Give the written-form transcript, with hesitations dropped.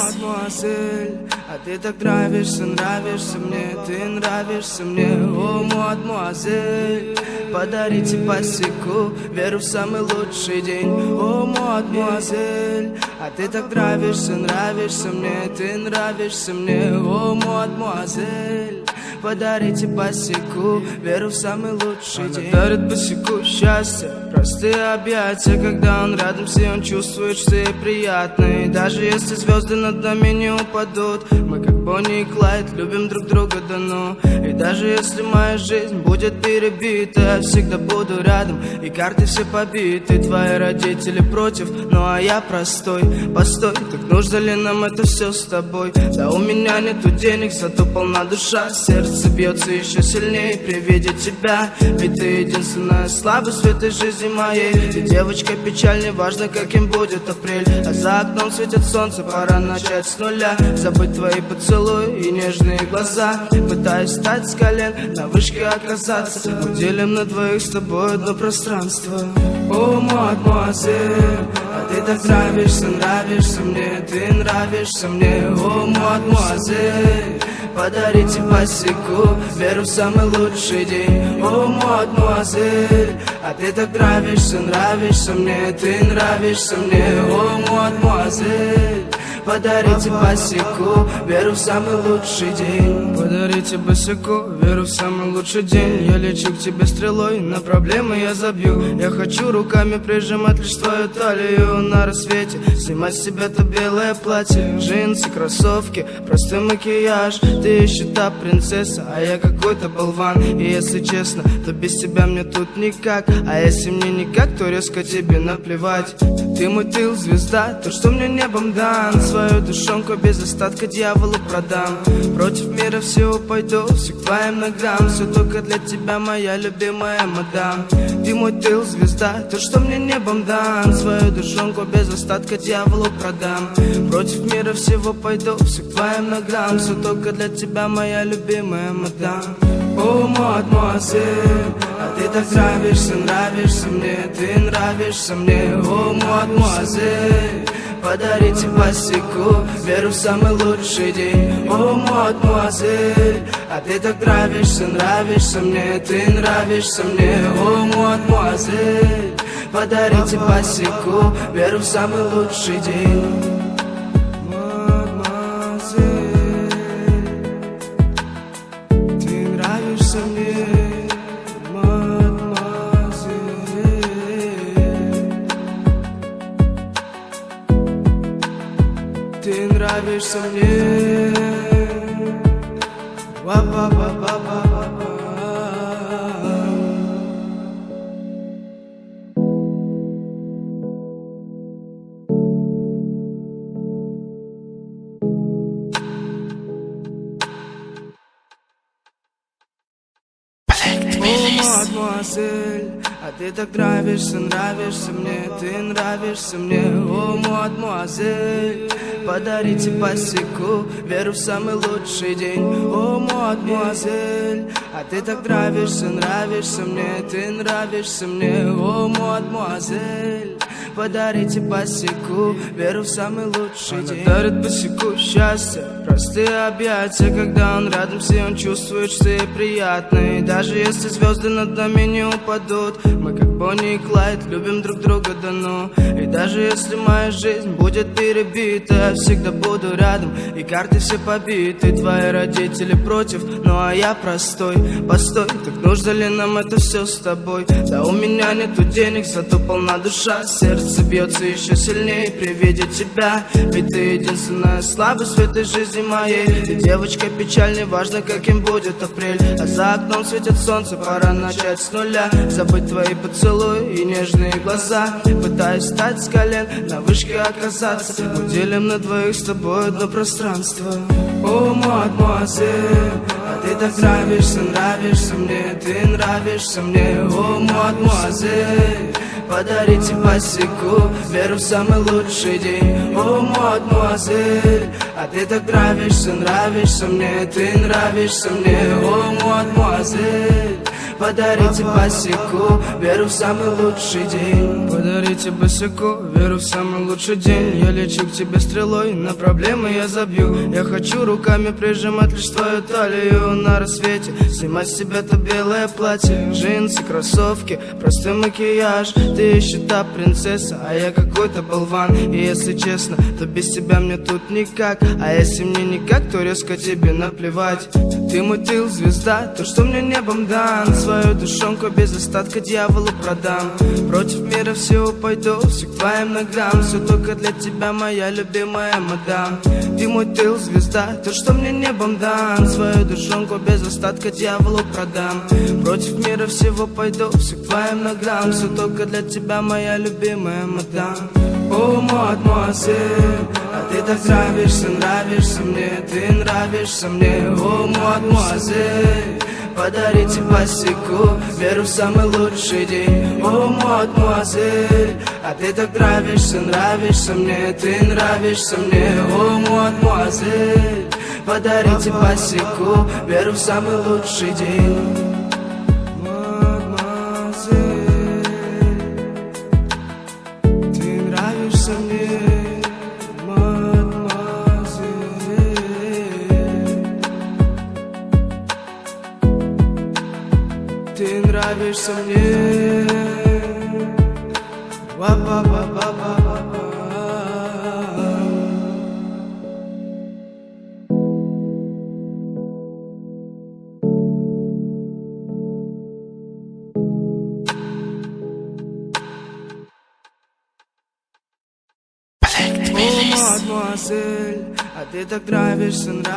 мадемуазель, а ты так нравишься, нравишься мне, ты нравишься мне. О, мадемуазель, подарите посеку, веру в самый лучший день. О, мадемуазель, а ты так нравишься, нравишься мне, ты нравишься мне. О, мадемуазель, подарите посеку, веру в самый лучший день. Она дарит босику счастье, простые объятия. Когда он рядом с ней, он чувствует, что ей приятно. И даже если звезды над нами не упадут, мы как Бонни и Клайд любим друг друга до ну. И даже если моя жизнь будет перебита, я всегда буду рядом, и карты все побиты. Твои родители против, ну а я простой. Постой, так нужно ли нам это все с тобой? Да у меня нету денег, зато полна душа. Сердце бьется еще сильнее при виде тебя, ведь ты единственная слабость в этой жизни моей. Ты девочка печаль, не важно каким будет апрель, а за окном светит солнце, пора начать с нуля. Забыть твои поцелуи и нежные глаза, пытаюсь встать с колен, на вышке оказаться. Мы делим на двоих с тобой одно пространство. О, мадемуазель, а ты так нравишься, нравишься мне, ты нравишься мне. О, мадемуазель, подарите посеку, веру в самый лучший день. О, мадемуазель, а ты так нравишься, нравишься мне, ты нравишься мне. О, мадемуазель, подарите посеку, веру в самый лучший день. Подарите босику, веру в самый лучший день. Я лечу к тебе стрелой, на проблемы я забью. Я хочу руками прижимать лишь твою талию. На рассвете снимать с себя то белое платье, джинсы, кроссовки, простой макияж. Ты еще та принцесса, а я какой-то болван. И если честно, то без тебя мне тут никак. А если мне никак, то резко тебе наплевать. Ты мой тыл, звезда, то, что мне небом дан. Свою душонку без остатка дьяволу продам. Против мира всего пойду, все к твоим ногам. Все только для тебя, моя любимая мадам. Ты мой тыл, звезда, то, что мне небом дан. Свою душонку без остатка дьяволу продам. Против мира всего пойду, все к твоим ногам. Все только для тебя, моя любимая мадам. О, мадемуазель, а ты так нравишься, нравишься мне, ты нравишься мне. О, мадемуазель, подарите посеку, веру в самый лучший день. О, мадемуазель, а ты так нравишься, нравишься мне, ты нравишься мне. О, мадемуазель, подарите посеку, веру в самый лучший день. Ты нравишься мне. Ва-ба-ба-ба-ба-ба. Мадемуазель, а ты так нравишься, нравишься мне, ты нравишься мне. О, мадемуазель, подарите посеку, веру в самый лучший день. О, мадемуазель, а ты так нравишься, нравишься мне, ты нравишься мне. О, мадемуазель, подарите посеку, веру в самый лучший день. Она дарит босику счастье, простые объятия. Когда он рядом с ней, он чувствует, что ей приятно. И даже если звезды над нами не упадут, мы как Бонни и Клайд любим друг друга до ну. И даже если моя жизнь будет перебита, я всегда буду рядом, и карты все побиты. Твои родители против, ну а я простой. Постой, так нужно ли нам это все с тобой? Да у меня нету денег, зато полна душа. Сердце бьется еще сильнее при виде тебя, ведь ты единственная слабость в этой жизни моей. Ты девочка печаль, не важно каким будет апрель, а за окном светит солнце, пора начать с нуля. Забыть твои поцелуи и нежные глаза, пытаюсь встать с колен, на вышке оказаться. Мы делим на двоих с тобой одно пространство. О, мадемуазель, а ты так нравишься, нравишься мне, ты нравишься мне. О, мадемуазель, подарите посеку, веру в самый лучший день. О, мадемуазель, а ты так нравишься, нравишься мне, ты нравишься мне. О, мадемуазель, Подарите босику веру в самый лучший день. Подарите босику веру в самый лучший день. Я лечу к тебе стрелой, на проблемы я забью. Я хочу руками прижимать лишь твою талию. На рассвете снимать с себя то белое платье, джинсы, кроссовки, простой макияж. Ты еще та принцесса, а я какой-то болван. И если честно, то без тебя мне тут никак. А если мне никак, то резко тебе наплевать. Ты мой тыл, звезда, то, что мне небом дан. Свою душонку без остатка дьяволу продам. Против мира всего пойду, все к твоим ногам. Все только для тебя, моя любимая мадам. Ты мой тыл, звезда, то, что мне небом дан. Свою душонку без остатка дьяволу продам. Против мира всего пойду, все к твоим ногам. Все только для тебя, моя любимая мадам. О, мадемуазель, а ты так нравишься мне, ты нравишься мне. О, мадемуазель, подарите босику веру в самый лучший день. О, мадемуазель, а ты так нравишься мне, ты нравишься мне. О, мадемуазель, подарите босику веру в самый лучший день. Ты нравишься мне. Ва-ба-ба-ба-ба-ба. О, мадемуазель, а ты так нравишься мне.